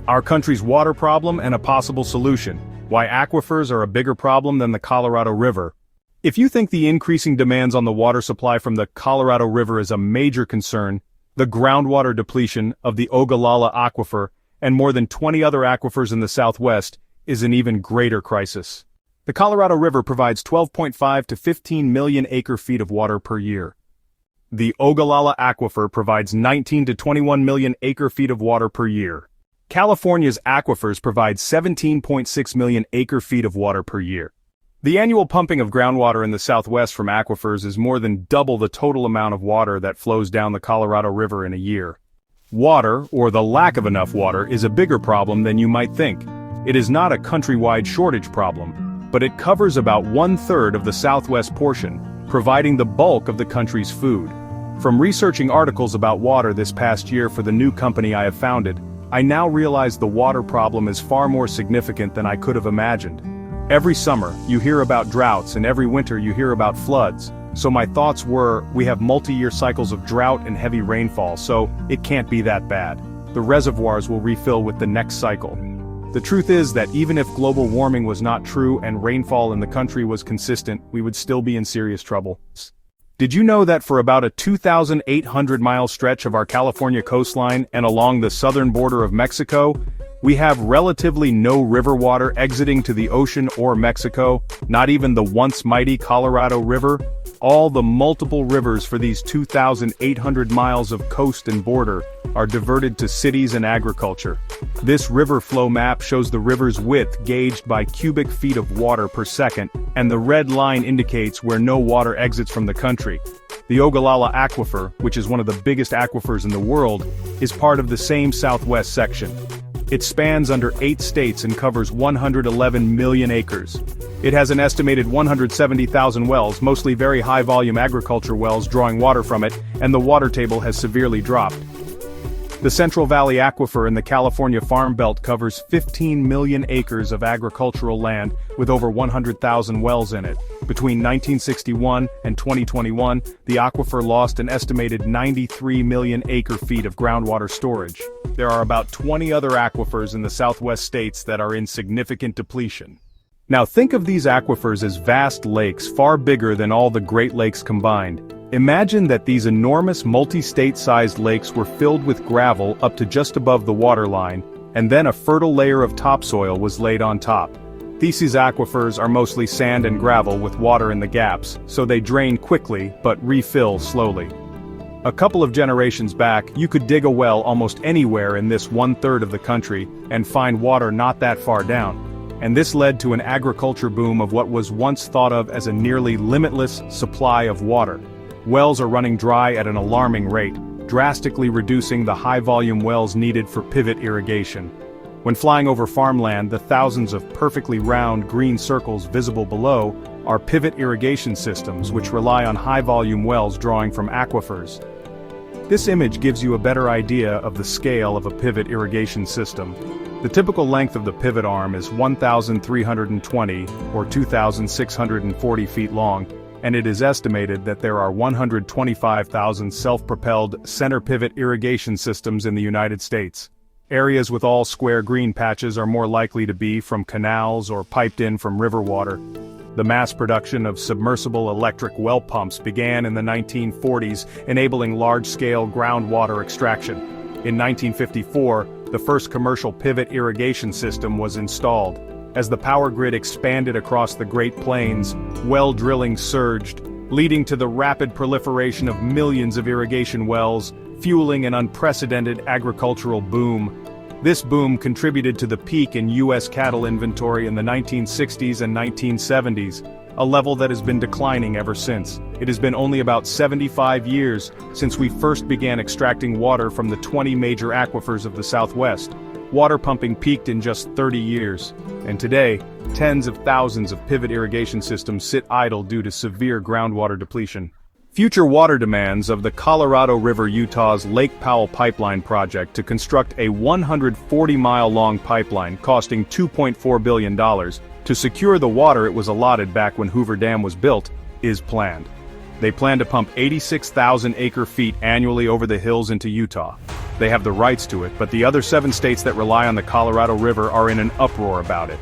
our country's water problem and a possible solution, why aquifers are a bigger problem than the Colorado River. If you think the increasing demands on the water supply from the Colorado River is a major concern, the groundwater depletion of the Ogallala Aquifer and more than 20 other aquifers in the Southwest is an even greater crisis. The Colorado River provides 12.5 to 15 million acre-feet of water per year. The Ogallala Aquifer provides 19 to 21 million acre-feet of water per year. California's aquifers provide 17.6 million acre-feet of water per year. The annual pumping of groundwater in the Southwest from aquifers is more than double the total amount of water that flows down the Colorado River in a year. Water, or the lack of enough water, is a bigger problem than you might think. It is not a countrywide shortage problem, but it covers about 1/3 of the Southwest portion, providing the bulk of the country's food. From researching articles about water this past year for the new company I have founded, I now realize the water problem is far more significant than I could have imagined. Every summer, you hear about droughts, and every winter you hear about floods. So my thoughts were, we have multi-year cycles of drought and heavy rainfall, so it can't be that bad. The reservoirs will refill with the next cycle. The truth is that even if global warming was not true and rainfall in the country was consistent, we would still be in serious trouble. Did you know that for about a 2,800-mile stretch of our California coastline and along the southern border of Mexico, we have relatively no river water exiting to the ocean or Mexico, not even the once mighty Colorado River? All the multiple rivers for these 2,800 miles of coast and border are diverted to cities and agriculture. This river flow map shows the river's width gauged by cubic feet of water per second, and the red line indicates where no water exits from the country. The Ogallala Aquifer, which is one of the biggest aquifers in the world, is part of the same southwest section. It spans under 8 states and covers 111 million acres. It has an estimated 170,000 wells, mostly very high-volume agriculture wells drawing water from it, and the water table has severely dropped. The Central Valley Aquifer in the California Farm Belt covers 15 million acres of agricultural land with over 100,000 wells in it. Between 1961 and 2021, the aquifer lost an estimated 93 million acre-feet of groundwater storage. There are about 20 other aquifers in the Southwest states that are in significant depletion. Now think of these aquifers as vast lakes far bigger than all the Great Lakes combined. Imagine that these enormous multi-state-sized lakes were filled with gravel up to just above the waterline, and then a fertile layer of topsoil was laid on top. These aquifers are mostly sand and gravel with water in the gaps, so they drain quickly but refill slowly. A couple of generations back, you could dig a well almost anywhere in this 1/3 of the country and find water not that far down. And this led to an agriculture boom of what was once thought of as a nearly limitless supply of water. Wells are running dry at an alarming rate, drastically reducing the high-volume wells needed for pivot irrigation. When flying over farmland, the thousands of perfectly round green circles visible below are pivot irrigation systems which rely on high-volume wells drawing from aquifers. This image gives you a better idea of the scale of a pivot irrigation system. The typical length of the pivot arm is 1,320 or 2,640 feet long, and it is estimated that there are 125,000 self-propelled center pivot irrigation systems in the United States. Areas with all square green patches are more likely to be from canals or piped in from river water. The mass production of submersible electric well pumps began in the 1940s, enabling large-scale groundwater extraction. In 1954, the first commercial pivot irrigation system was installed. As the power grid expanded across the Great Plains, well drilling surged, leading to the rapid proliferation of millions of irrigation wells, fueling an unprecedented agricultural boom. This boom contributed to the peak in U.S. cattle inventory in the 1960s and 1970s, a level that has been declining ever since. It has been only about 75 years since we first began extracting water from the 20 major aquifers of the Southwest. Water pumping peaked in just 30 years, and today, tens of thousands of pivot irrigation systems sit idle due to severe groundwater depletion. Future water demands of the Colorado River Utah's Lake Powell Pipeline project to construct a 140-mile-long pipeline costing $2.4 billion to secure the water it was allotted back when Hoover Dam was built, is planned. They plan to pump 86,000 acre-feet annually over the hills into Utah. They have the rights to it, but the other 7 states that rely on the Colorado River are in an uproar about it.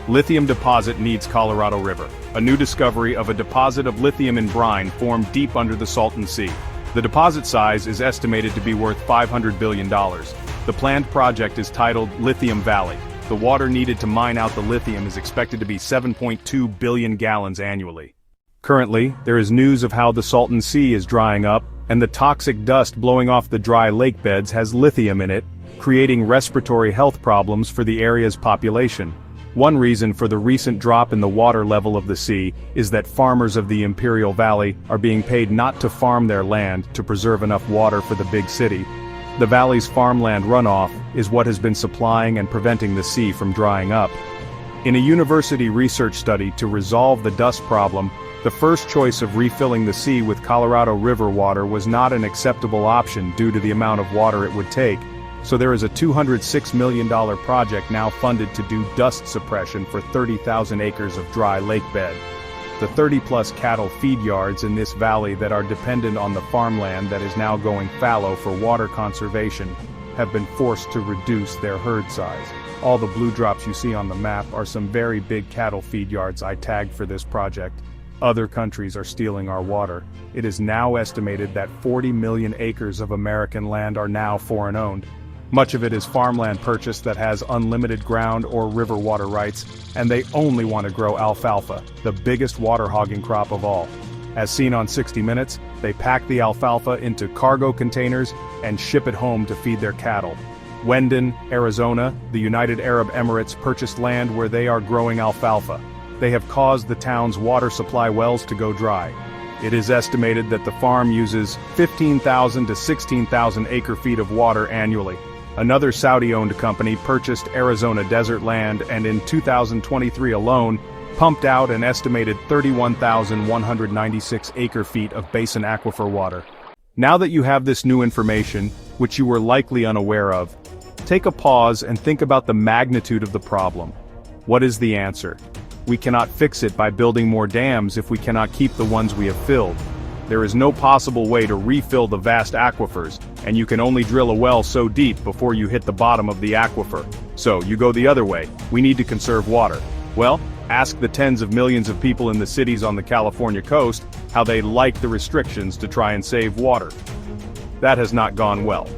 Lithium deposit needs Colorado River. A new discovery of a deposit of lithium in brine formed deep under the Salton Sea. The deposit size is estimated to be worth $500 billion. The planned project is titled Lithium Valley. The water needed to mine out the lithium is expected to be 7.2 billion gallons annually. Currently, there is news of how the Salton Sea is drying up, and the toxic dust blowing off the dry lake beds has lithium in it, creating respiratory health problems for the area's population. One reason for the recent drop in the water level of the sea is that farmers of the Imperial Valley are being paid not to farm their land to preserve enough water for the big city. The valley's farmland runoff is what has been supplying and preventing the sea from drying up. In a university research study to resolve the dust problem, the first choice of refilling the sea with Colorado River water was not an acceptable option due to the amount of water it would take. So there is a $206 million project now funded to do dust suppression for 30,000 acres of dry lake bed. The 30-plus cattle feed yards in this valley that are dependent on the farmland that is now going fallow for water conservation have been forced to reduce their herd size. All the blue drops you see on the map are some very big cattle feed yards I tagged for this project. Other countries are stealing our water. It is now estimated that 40 million acres of American land are now foreign-owned. Much of it is farmland purchased that has unlimited ground or river water rights, and they only want to grow alfalfa, the biggest water hogging crop of all. As seen on 60 Minutes, they pack the alfalfa into cargo containers and ship it home to feed their cattle. Wendon, Arizona, the United Arab Emirates purchased land where they are growing alfalfa. They have caused the town's water supply wells to go dry. It is estimated that the farm uses 15,000 to 16,000 acre-feet of water annually. Another Saudi-owned company purchased Arizona desert land and in 2023 alone, pumped out an estimated 31,196 acre-feet of basin aquifer water. Now that you have this new information, which you were likely unaware of, take a pause and think about the magnitude of the problem. What is the answer? We cannot fix it by building more dams if we cannot keep the ones we have filled. There is no possible way to refill the vast aquifers, and you can only drill a well so deep before you hit the bottom of the aquifer. So, you go the other way. We need to conserve water. Well, ask the tens of millions of people in the cities on the California coast how they like the restrictions to try and save water. That has not gone well.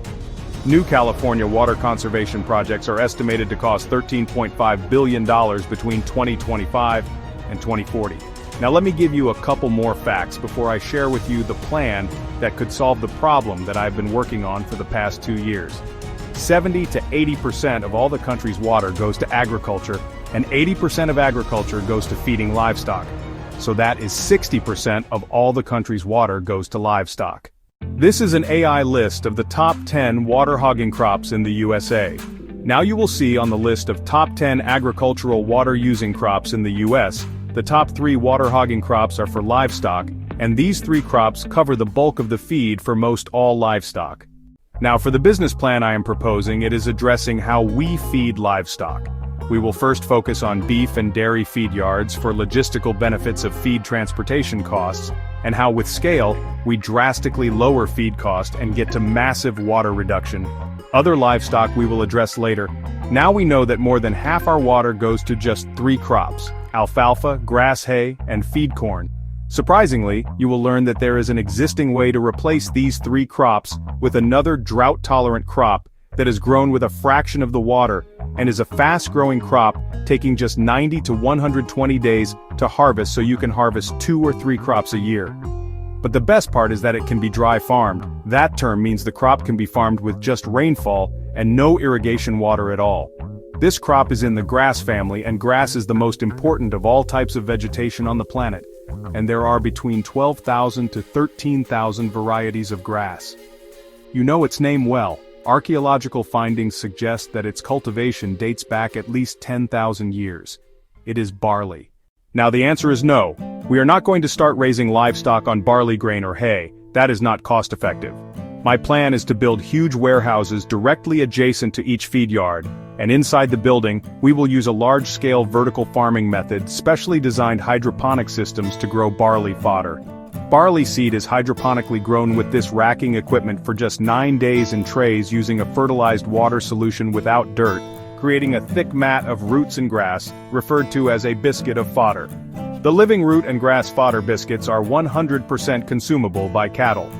New California water conservation projects are estimated to cost $13.5 billion between 2025 and 2040. Now let me give you a couple more facts before I share with you the plan that could solve the problem that I've been working on for the past 2 years. 70 to 80% of all the country's water goes to agriculture, and 80% of agriculture goes to feeding livestock. So that is 60% of all the country's water goes to livestock. This is an AI list of the top 10 water hogging crops in the USA. Now you will see on the list of top 10 agricultural water-using crops in the US, the top 3 water hogging crops are for livestock, and these 3 crops cover the bulk of the feed for most all livestock. Now for the business plan I am proposing, it is addressing how we feed livestock. We will first focus on beef and dairy feed yards for logistical benefits of feed transportation costs, and how with scale, we drastically lower feed cost and get to massive water reduction. Other livestock we will address later. Now we know that more than half our water goes to just 3 crops: alfalfa, grass hay, and feed corn. Surprisingly, you will learn that there is an existing way to replace these 3 crops with another drought-tolerant crop that is grown with a fraction of the water and is a fast-growing crop taking just 90 to 120 days to harvest, so you can harvest 2 or 3 crops a year. But the best part is that it can be dry farmed. That term means the crop can be farmed with just rainfall and no irrigation water at all. This crop is in the grass family, and grass is the most important of all types of vegetation on the planet. And there are between 12,000 to 13,000 varieties of grass. You know its name well. Archaeological findings suggest that its cultivation dates back at least 10,000 years. It is barley. Now the answer is no. We are not going to start raising livestock on barley grain or hay. That is not cost effective. My plan is to build huge warehouses directly adjacent to each feed yard, and inside the building, we will use a large-scale vertical farming method, specially designed hydroponic systems to grow barley fodder. Barley seed is hydroponically grown with this racking equipment for just 9 days in trays using a fertilized water solution without dirt, creating a thick mat of roots and grass, referred to as a biscuit of fodder. The living root and grass fodder biscuits are 100% consumable by cattle.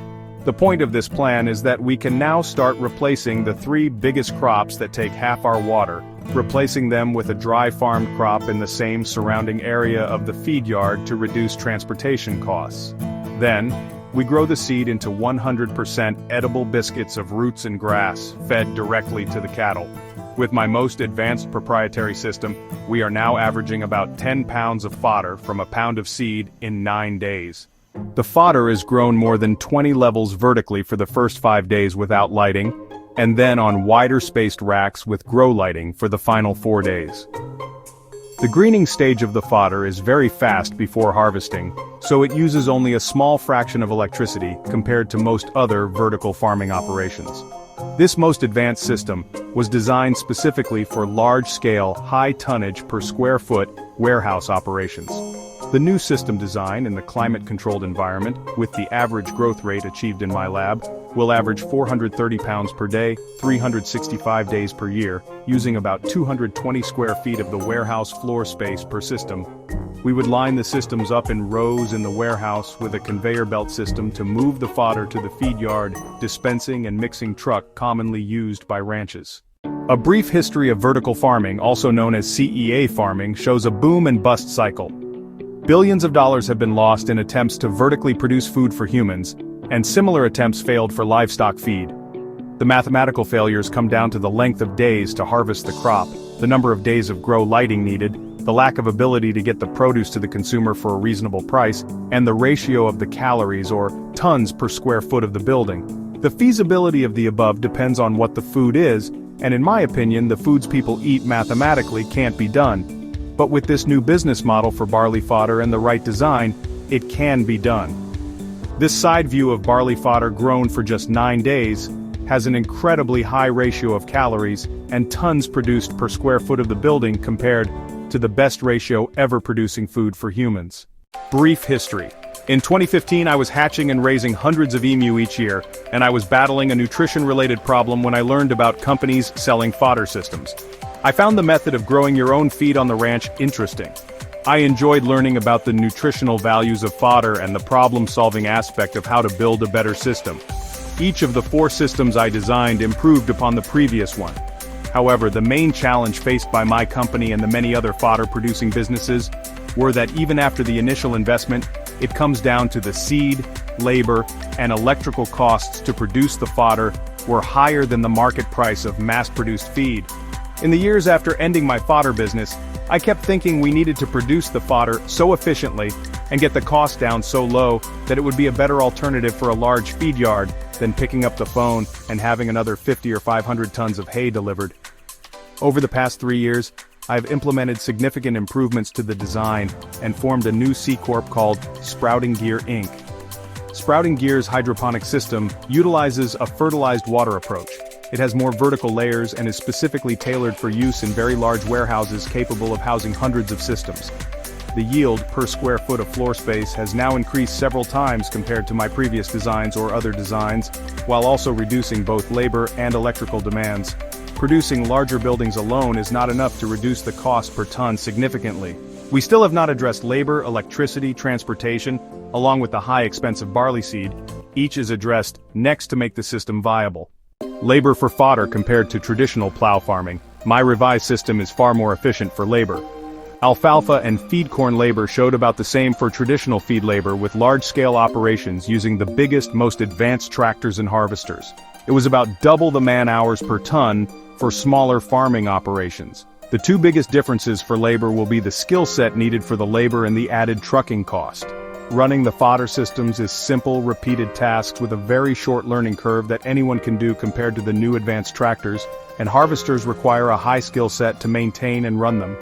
The point of this plan is that we can now start replacing the 3 biggest crops that take half our water, replacing them with a dry farmed crop in the same surrounding area of the feed yard to reduce transportation costs. Then, we grow the seed into 100% edible biscuits of roots and grass, fed directly to the cattle. With my most advanced proprietary system, we are now averaging about 10 pounds of fodder from a pound of seed in 9 days. The fodder is grown more than 20 levels vertically for the first 5 days without lighting, and then on wider spaced racks with grow lighting for the final 4 days. The greening stage of the fodder is very fast before harvesting, so it uses only a small fraction of electricity compared to most other vertical farming operations. This most advanced system was designed specifically for large-scale, high-tonnage per square foot warehouse operations. The new system design in the climate-controlled environment, with the average growth rate achieved in my lab, will average 430 pounds per day, 365 days per year, using about 220 square feet of the warehouse floor space per system. We would line the systems up in rows in the warehouse with a conveyor belt system to move the fodder to the feed yard, dispensing and mixing truck commonly used by ranches. A brief history of vertical farming, also known as CEA farming, shows a boom and bust cycle. Billions of dollars have been lost in attempts to vertically produce food for humans, and similar attempts failed for livestock feed. The mathematical failures come down to the length of days to harvest the crop, the number of days of grow lighting needed, the lack of ability to get the produce to the consumer for a reasonable price, and the ratio of the calories or tons per square foot of the building. The feasibility of the above depends on what the food is, and in my opinion, the foods people eat mathematically can't be done. But with this new business model for barley fodder and the right design, it can be done. This side view of barley fodder grown for just 9 days has an incredibly high ratio of calories and tons produced per square foot of the building compared to the best ratio ever producing food for humans. Brief history. In 2015 I was hatching and raising hundreds of emu each year, and I was battling a nutrition-related problem when I learned about companies selling fodder systems. I found the method of growing your own feed on the ranch interesting. I enjoyed learning about the nutritional values of fodder and the problem-solving aspect of how to build a better system. Each of the 4 systems I designed improved upon the previous one. However, the main challenge faced by my company and the many other fodder-producing businesses were that even after the initial investment, it comes down to the seed, labor, and electrical costs to produce the fodder were higher than the market price of mass-produced feed. In the years after ending my fodder business, I kept thinking we needed to produce the fodder so efficiently and get the cost down so low that it would be a better alternative for a large feed yard than picking up the phone and having another 50 or 500 tons of hay delivered. Over the past 3 years, I've implemented significant improvements to the design and formed a new C Corp called Sprouting Gear Inc. Sprouting Gear's hydroponic system utilizes a fertilized water approach. It has more vertical layers and is specifically tailored for use in very large warehouses capable of housing hundreds of systems. The yield per square foot of floor space has now increased several times compared to my previous designs or other designs, while also reducing both labor and electrical demands. Producing larger buildings alone is not enough to reduce the cost per ton significantly. We still have not addressed labor, electricity, transportation, along with the high expense of barley seed. Each is addressed next to make the system viable. Labor for fodder compared to traditional plow farming. My revised system is far more efficient for labor. Alfalfa and feed corn labor showed about the same for traditional feed labor with large-scale operations using the biggest, most advanced tractors and harvesters. It was about double the man-hours per ton for smaller farming operations. The 2 biggest differences for labor will be the skill set needed for the labor and the added trucking cost. Running the fodder systems is simple, repeated tasks with a very short learning curve that anyone can do compared to the new advanced tractors, and harvesters require a high skill set to maintain and run them.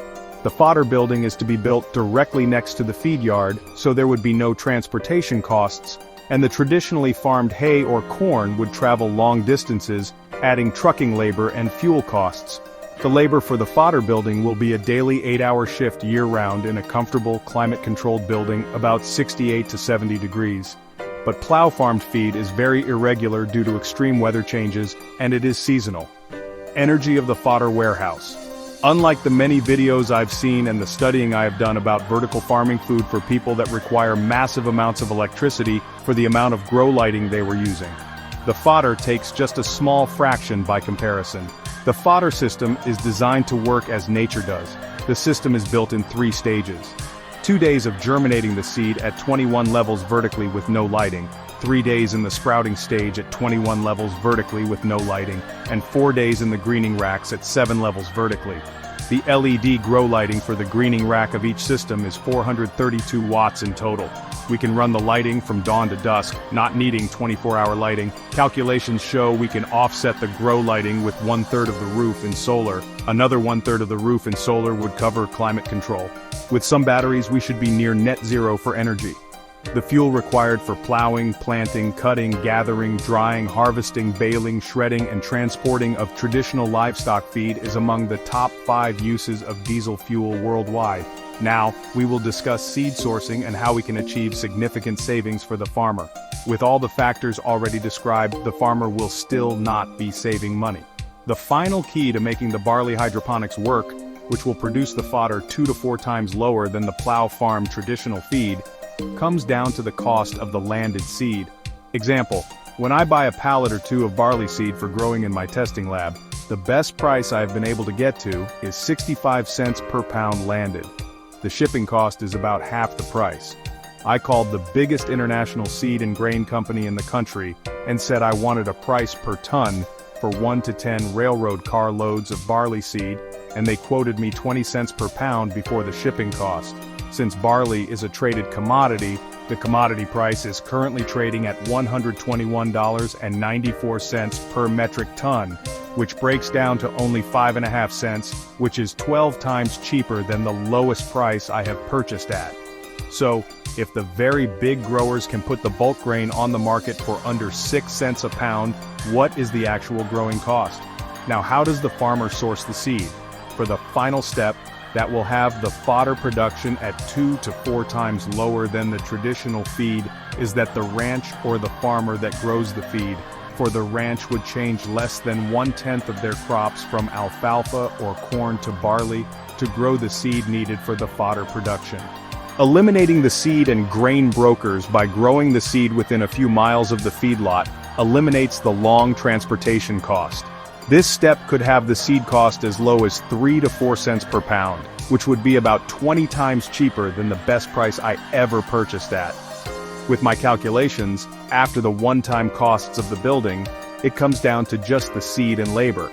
The fodder building is to be built directly next to the feed yard, so there would be no transportation costs, and the traditionally farmed hay or corn would travel long distances, adding trucking labor and fuel costs. The labor for the fodder building will be a daily 8-hour shift year-round in a comfortable, climate-controlled building about 68 to 70 degrees. But plow-farmed feed is very irregular due to extreme weather changes, and it is seasonal. Energy of the fodder warehouse. Unlike the many videos I've seen and the studying I have done about vertical farming food for people that require massive amounts of electricity for the amount of grow lighting they were using, the fodder takes just a small fraction by comparison. The fodder system is designed to work as nature does. The system is built in 3 stages. 2 days of germinating the seed at 21 levels vertically with no lighting, 3 days in the sprouting stage at 21 levels vertically with no lighting, and 4 days in the greening racks at 7 levels vertically. The LED grow lighting for the greening rack of each system is 432 watts in total. We can run the lighting from dawn to dusk, not needing 24-hour lighting. Calculations show we can offset the grow lighting with 1/3 of the roof in solar. Another 1/3 of the roof in solar would cover climate control. With some batteries we should be near net zero for energy. The fuel required for plowing, planting, cutting, gathering, drying, harvesting, baling, shredding, and transporting of traditional livestock feed is among the top 5 uses of diesel fuel worldwide. Now, we will discuss seed sourcing and how we can achieve significant savings for the farmer. With all the factors already described, the farmer will still not be saving money. The final key to making the barley hydroponics work, which will produce the fodder 2 to 4 times lower than the plow farm traditional feed, comes down to the cost of the landed seed. Example, when I buy a pallet or 2 of barley seed for growing in my testing lab, the best price I have been able to get to is 65 cents per pound landed. The shipping cost is about half the price. I called the biggest international seed and grain company in the country and said I wanted a price per ton for 1 to 10 railroad car loads of barley seed, and they quoted me 20 cents per pound before the shipping cost. Since barley is a traded commodity, the commodity price is currently trading at $121.94 per metric ton, which breaks down to only 5.5 cents, which is 12 times cheaper than the lowest price I have purchased at. So, if the very big growers can put the bulk grain on the market for under 6 cents a pound, what is the actual growing cost? Now, how does the farmer source the seed? For the final step, that will have the fodder production at 2 to 4 times lower than the traditional feed, is that the ranch or the farmer that grows the feed for the ranch would change less than 1/10 of their crops from alfalfa or corn to barley to grow the seed needed for the fodder production. Eliminating the seed and grain brokers by growing the seed within a few miles of the feedlot eliminates the long transportation cost. This step could have the seed cost as low as 3 to 4 cents per pound, which would be about 20 times cheaper than the best price I ever purchased at. With my calculations, after the one-time costs of the building, it comes down to just the seed and labor.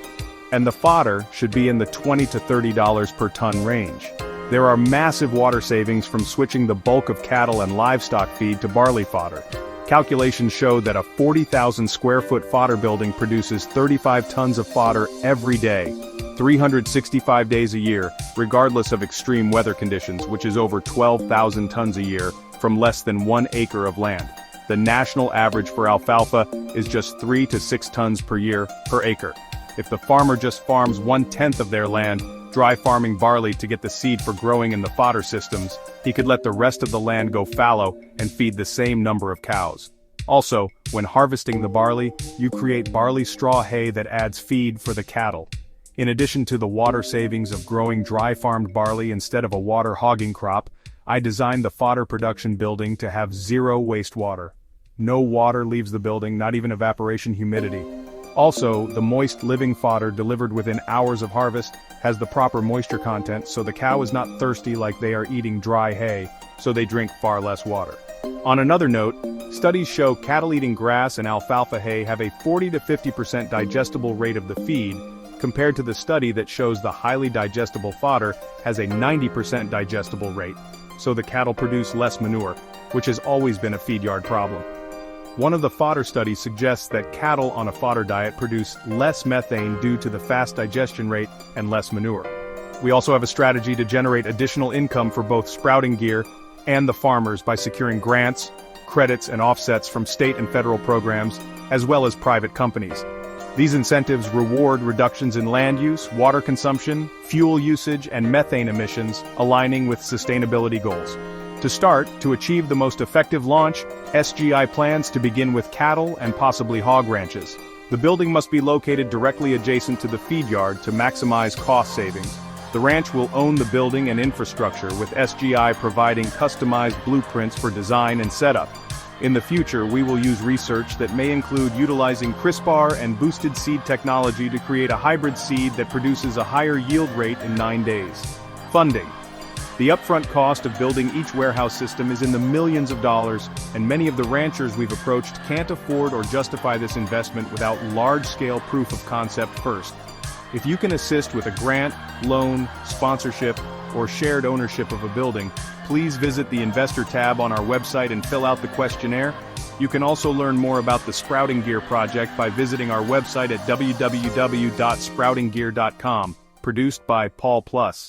And the fodder should be in the $20 to $30 per ton range. There are massive water savings from switching the bulk of cattle and livestock feed to barley fodder. Calculations show that a 40,000 square foot fodder building produces 35 tons of fodder every day, 365 days a year, regardless of extreme weather conditions, which is over 12,000 tons a year, from less than 1 acre of land. The national average for alfalfa is just 3 to 6 tons per year per acre. If the farmer just farms 1/10 of their land, dry farming barley to get the seed for growing in the fodder systems, he could let the rest of the land go fallow and feed the same number of cows. Also, when harvesting the barley, you create barley straw hay that adds feed for the cattle. In addition to the water savings of growing dry farmed barley instead of a water hogging crop, I designed the fodder production building to have 0 wastewater. No water leaves the building, not even evaporation humidity. Also, the moist living fodder delivered within hours of harvest has the proper moisture content, so the cow is not thirsty like they are eating dry hay, so they drink far less water. On another note, studies show cattle eating grass and alfalfa hay have a 40 to 50% digestible rate of the feed, compared to the study that shows the highly digestible fodder has a 90% digestible rate, so the cattle produce less manure, which has always been a feed yard problem. One of the fodder studies suggests that cattle on a fodder diet produce less methane due to the fast digestion rate and less manure. We also have a strategy to generate additional income for both sprouting gear and the farmers by securing grants, credits, and offsets from state and federal programs, as well as private companies. These incentives reward reductions in land use, water consumption, fuel usage, and methane emissions, aligning with sustainability goals. To start, to achieve the most effective launch, SGI plans to begin with cattle and possibly hog ranches. The building must be located directly adjacent to the feed yard to maximize cost savings. The ranch will own the building and infrastructure, with SGI providing customized blueprints for design and setup. In the future, we will use research that may include utilizing CRISPR and boosted seed technology to create a hybrid seed that produces a higher yield rate in 9 days. Funding. The upfront cost of building each warehouse system is in the millions of dollars, and many of the ranchers we've approached can't afford or justify this investment without large-scale proof of concept first. If you can assist with a grant, loan, sponsorship, or shared ownership of a building, please visit the Investor tab on our website and fill out the questionnaire. You can also learn more about the Sprouting Gear project by visiting our website at www.sproutinggear.com, produced by Paul Plus.